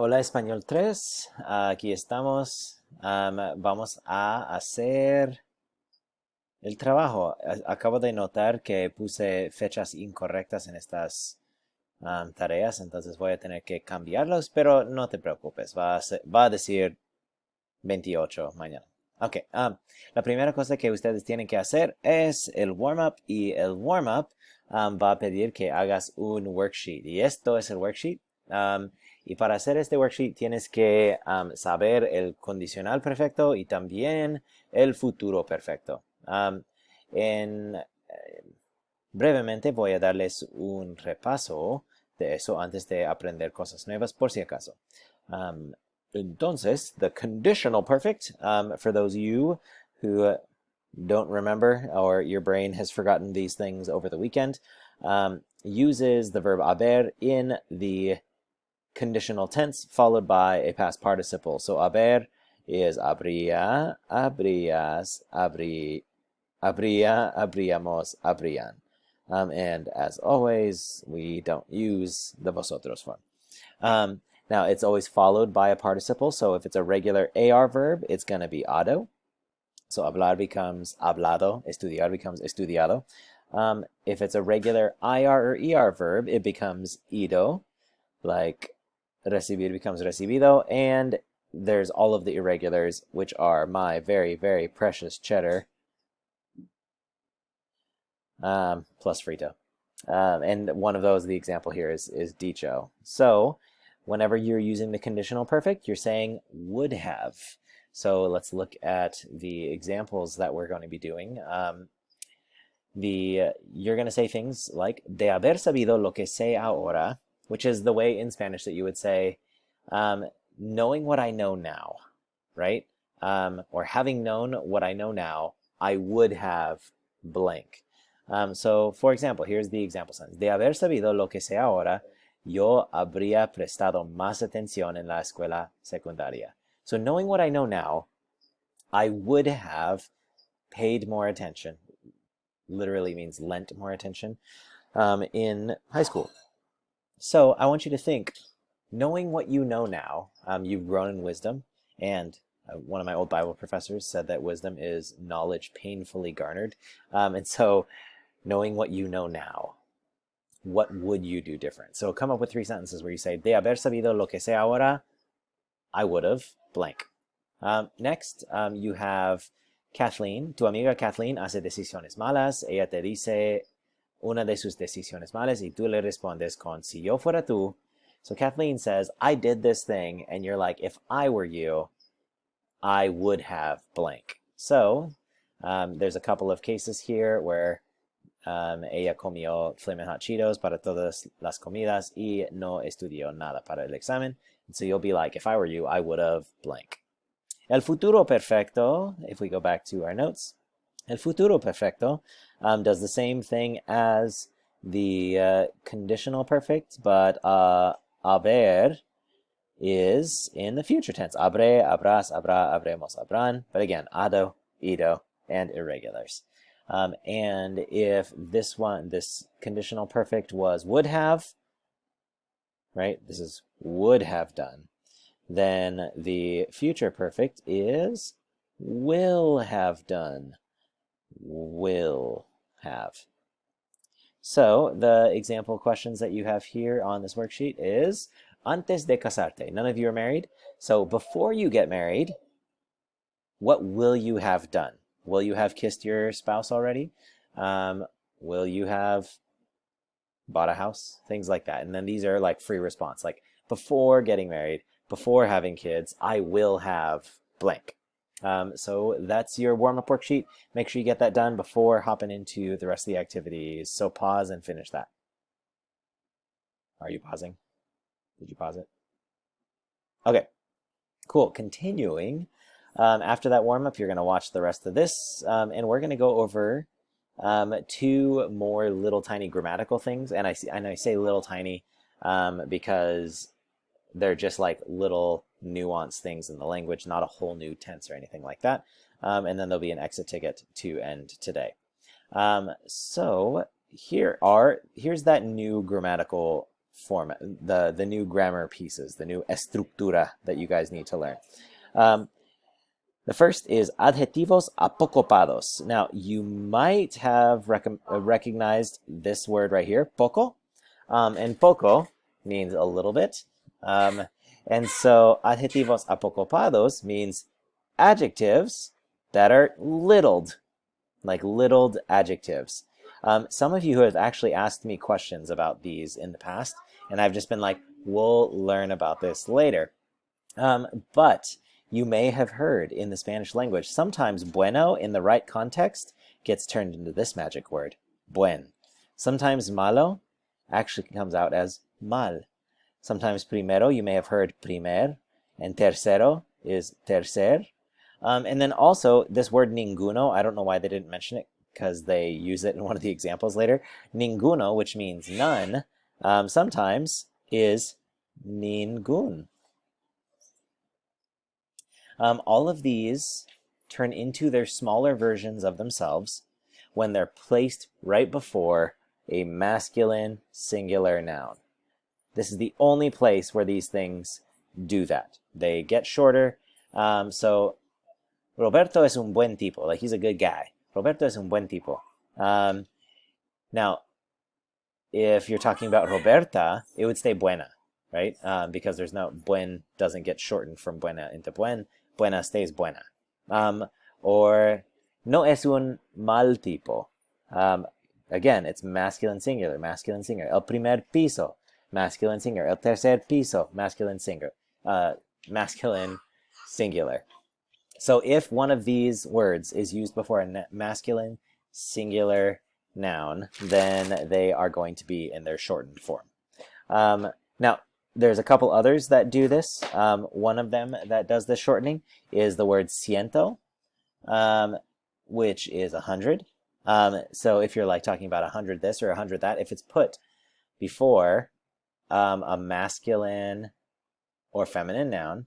Hola Español 3, aquí estamos. Vamos a hacer el trabajo. Acabo de notar que puse fechas incorrectas en estas tareas, entonces voy a tener que cambiarlos, pero no te preocupes, va a decir 28 mañana. Ok, la primera cosa que ustedes tienen que hacer es el warm-up y el warm-up va a pedir que hagas un worksheet y esto es el worksheet. Y para hacer este worksheet tienes que saber el condicional perfecto y también el futuro perfecto. Brevemente voy a darles un repaso de eso antes de aprender cosas nuevas por si acaso. Um, Entonces, the conditional perfect, for those of you who don't remember or your brain has forgotten these things over the weekend, uses the verb haber in the conditional tense followed by a past participle. So haber is habría, habrías, habría, habríamos, habrían. And as always, we don't use the vosotros form. Now, it's always followed by a participle. So if it's a regular AR verb, it's going to be ado. So hablar becomes hablado. Estudiar becomes estudiado. If it's a regular IR or ER verb, it becomes ido. Like recibir becomes recibido. And there's all of the irregulars, which are my very, very precious cheddar. Plus frito. And one of those, the example here is dicho. So whenever you're using the conditional perfect, you're saying would have. So let's look at the examples that we're going to be doing. You're going to say things like de haber sabido lo que sé ahora, which is the way in Spanish that you would say, knowing what I know now, right? Or having known what I know now, I would have blank. So, for example, here's the example sentence. De haber sabido lo que sé ahora, yo habría prestado más atención en la escuela secundaria. So, knowing what I know now, I would have paid more attention. Literally means lent more attention in high school. So, I want you to think, knowing what you know now, you've grown in wisdom, and one of my old Bible professors said that wisdom is knowledge painfully garnered. And so, knowing what you know now, what would you do different? So come up with 3 sentences where you say, de haber sabido lo que sé ahora, I would have blank. Next, you have Kathleen. Tu amiga Kathleen hace decisiones malas. Ella te dice una de sus decisiones malas y tú le respondes con si yo fuera tú. So Kathleen says, I did this thing. And you're like, if I were you, I would have blank. So there's a couple of cases here where ella comió Flamin' Hot Cheetos para todas las comidas y no estudió nada para el examen. And so you'll be like, if I were you, I would have blank. El futuro perfecto, if we go back to our notes, el futuro perfecto does the same thing as the conditional perfect, but haber is in the future tense. Habré, habrás, habrá, habremos, habrán. But again, ado, ido, and irregulars. And if this conditional perfect was would have, right? This is would have done. Then the future perfect is will have done. Will have. So the example questions that you have here on this worksheet is antes de casarte. None of you are married. So before you get married, what will you have done? Will you have kissed your spouse already? Will you have bought a house? Things like that. And then these are like free response. Like before getting married, before having kids, I will have blank. So that's your warm-up worksheet. Make sure you get that done before hopping into the rest of the activities. So pause and finish that. Are you pausing? Did you pause it? Okay, cool. Continuing. After that warm-up, you're going to watch the rest of this, and we're going to go over 2 more little tiny grammatical things. And I say little tiny because they're just like little nuanced things in the language, not a whole new tense or anything like that. And then there'll be an exit ticket to end today. So here's that new grammatical format, the new grammar pieces, the new estructura that you guys need to learn. The first is adjetivos apocopados. Now, you might have recognized this word right here, poco. And poco means a little bit. And so adjetivos apocopados means adjectives that are littled, like littled adjectives. Some of you have actually asked me questions about these in the past, and I've just been like, we'll learn about this later. But you may have heard in the Spanish language, sometimes bueno in the right context gets turned into this magic word, buen. Sometimes malo actually comes out as mal. Sometimes primero, you may have heard primer, and tercero is tercer. And then also this word ninguno, I don't know why they didn't mention it because they use it in one of the examples later. Ninguno, which means none, sometimes is ningun. All of these turn into their smaller versions of themselves when they're placed right before a masculine singular noun. This is the only place where these things do that. They get shorter. So Roberto es un buen tipo, like he's a good guy. Roberto es un buen tipo. Now, if you're talking about Roberta, it would stay buena, right? Because there's no, buen doesn't get shortened from buena into buen. Buena stays buena. Or no es un mal tipo. Again, it's masculine singular, masculine singular. El primer piso, masculine singular. El tercer piso, masculine singular. Masculine singular. So if one of these words is used before a masculine singular noun, then they are going to be in their shortened form. Now, there's a couple others that do this. One of them that does this shortening is the word ciento, which is 100. So if you're like talking about 100 this or 100 that, if it's put before a masculine or feminine noun,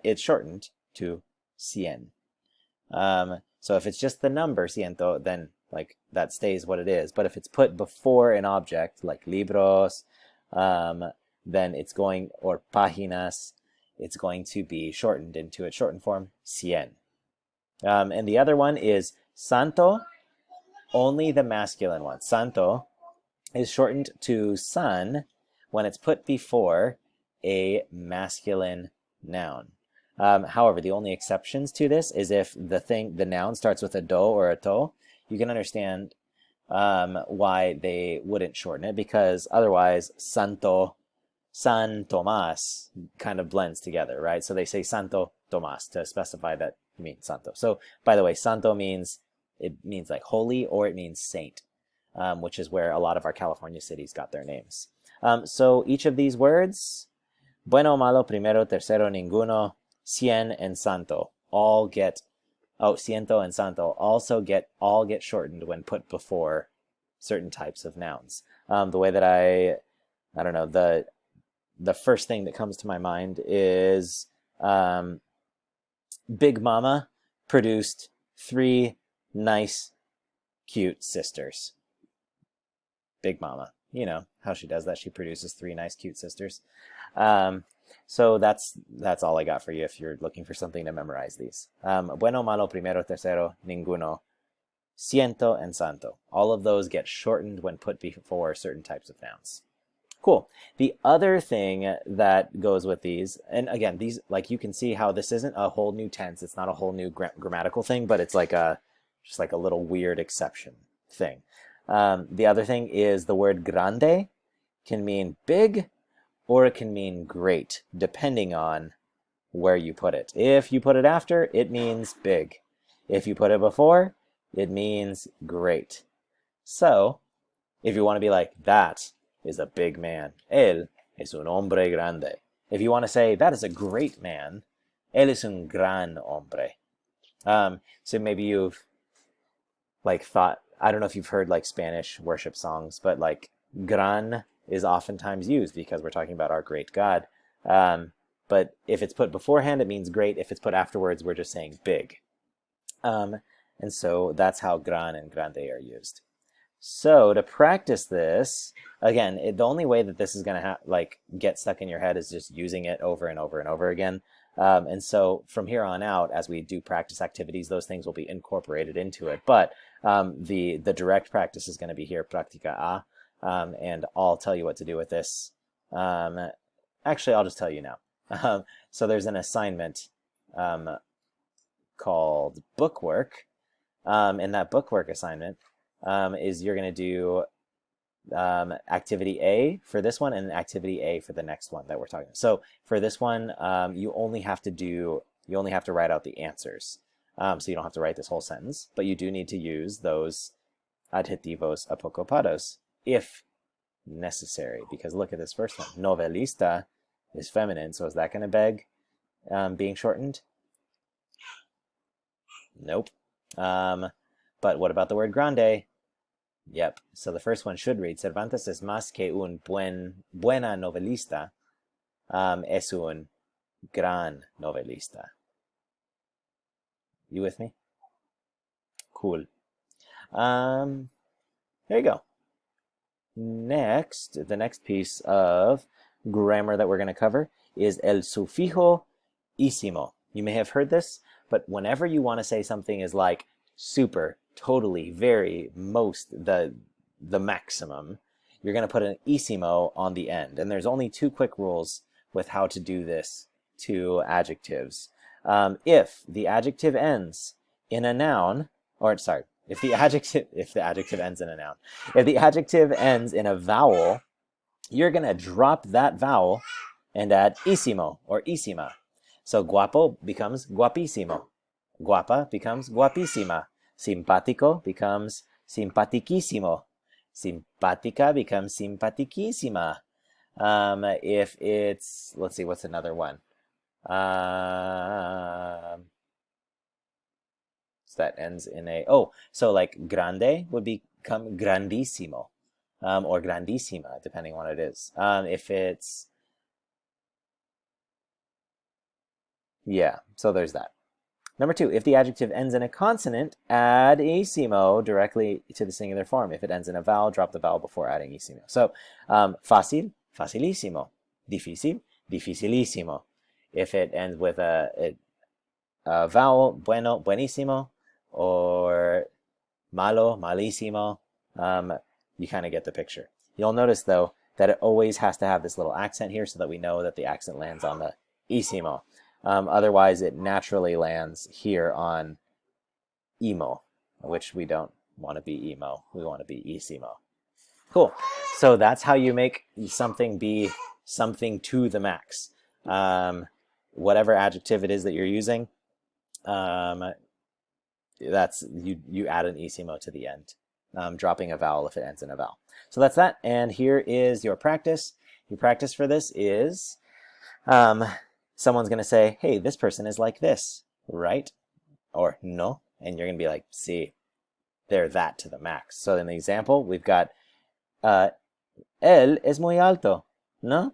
it's shortened to cien. So if it's just the number ciento, then like that stays what it is. But if it's put before an object like libros, then it's going, or páginas, it's going to be shortened into its shortened form, cien. And the other one is santo, only the masculine one. Santo is shortened to san when it's put before a masculine noun. However, the only exceptions to this is if the noun starts with a do or a to. You can understand why they wouldn't shorten it, because otherwise santo, San Tomas kind of blends together, right? So they say Santo Tomas to specify that you mean santo. So by the way, santo means like holy, or it means saint, which is where a lot of our California cities got their names. So each of these words, bueno, malo, primero, tercero, ninguno, cien, and santo, all get, ciento and santo also all get shortened when put before certain types of nouns. The way that I don't know, the first thing that comes to my mind is Big Mama produced 3 nice, cute sisters. Big Mama, you know how she does that. She produces 3 nice, cute sisters. So that's all I got for you if you're looking for something to memorize these. Bueno, malo, primero, tercero, ninguno, ciento, and santo. All of those get shortened when put before certain types of nouns. Cool. The other thing that goes with these, and again, these, like you can see how this isn't a whole new tense. It's not a whole new grammatical thing, but it's like just like a little weird exception thing. The other thing is the word grande can mean big, or it can mean great, depending on where you put it. If you put it after, it means big. If you put it before, it means great. So, if you want to be like, that is a big man, él es un hombre grande. If you want to say, that is a great man, él es un gran hombre. So maybe you've like thought, I don't know if you've heard like Spanish worship songs, but like gran is oftentimes used because we're talking about our great God. But if it's put beforehand, it means great. If it's put afterwards, we're just saying big. And so that's how gran and grande are used. So to practice this, again, the only way that this is going to get stuck in your head is just using it over and over and over again. And so from here on out, as we do practice activities, those things will be incorporated into it. But the direct practice is going to be here, practica a, and I'll tell you what to do with this. Actually, I'll just tell you now. So there's an assignment called bookwork. And that bookwork assignment is you're going to do activity A for this one and activity A for the next one that we're talking about. So for this one, you only have to write out the answers. So you don't have to write this whole sentence, but you do need to use those adjetivos apocopados if necessary, because look at this first one. Novelista is feminine, so is that going to beg being shortened? Nope. But what about the word grande? Yep. So the first one should read, Cervantes es más que un buena novelista, es un gran novelista. You with me? Cool. There you go. Next, the next piece of grammar that we're going to cover is el sufijo isimo. You may have heard this, but whenever you want to say something is like super, totally, very, most, the maximum, you're going to put an isimo on the end. And there's only two quick rules with how to do this to adjectives. If the adjective ends in a noun, or sorry, if the adjective ends in a noun, if the adjective ends in a vowel, you're going to drop that vowel and add isimo or isima. So guapo becomes guapísimo. Guapa becomes guapísima. Simpático becomes simpatiquísimo. Simpática becomes simpatiquísima. If it's, let's see, what's another one? So that ends in a, so like grande would become grandissimo, or grandissima, depending on what it is. If it's, yeah, so there's that. Number two, if the adjective ends in a consonant, add isimo directly to the singular form. If it ends in a vowel, drop the vowel before adding isimo. So, fácil, facilísimo. Difícil, dificilísimo. If it ends with a vowel, bueno, buenísimo, or malo, malísimo, you kind of get the picture. You'll notice, though, that it always has to have this little accent here so that we know that the accent lands on the isimo. Otherwise, it naturally lands here on emo, which we don't want to be emo. We want to be isimo. Cool. So that's how you make something be something to the max. Whatever adjective it is that you're using, that's you add an isimo to the end, dropping a vowel if it ends in a vowel. So that's that. And here is your practice. Your practice for this is someone's going to say, hey, this person is like this, right? Or no. And you're going to be like, sí, they're that to the max. So in the example, we've got, él es muy alto, ¿no?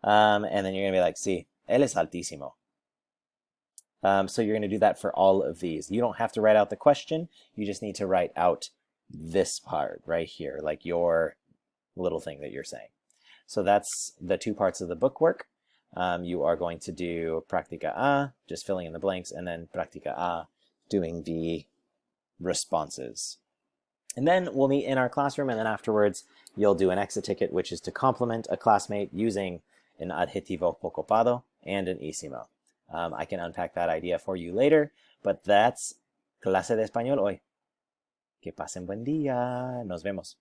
And then you're going to be like, sí, él es altísimo. So you're going to do that for all of these. You don't have to write out the question. You just need to write out this part right here, like your little thing that you're saying. So that's the two parts of the bookwork. You are going to do practica A, just filling in the blanks, and then practica A, doing the responses. And then we'll meet in our classroom, and then afterwards you'll do an exit ticket, which is to compliment a classmate using an adjetivo apocopado and an isimo. I can unpack that idea for you later, but that's clase de español hoy. Que pasen buen día. Nos vemos.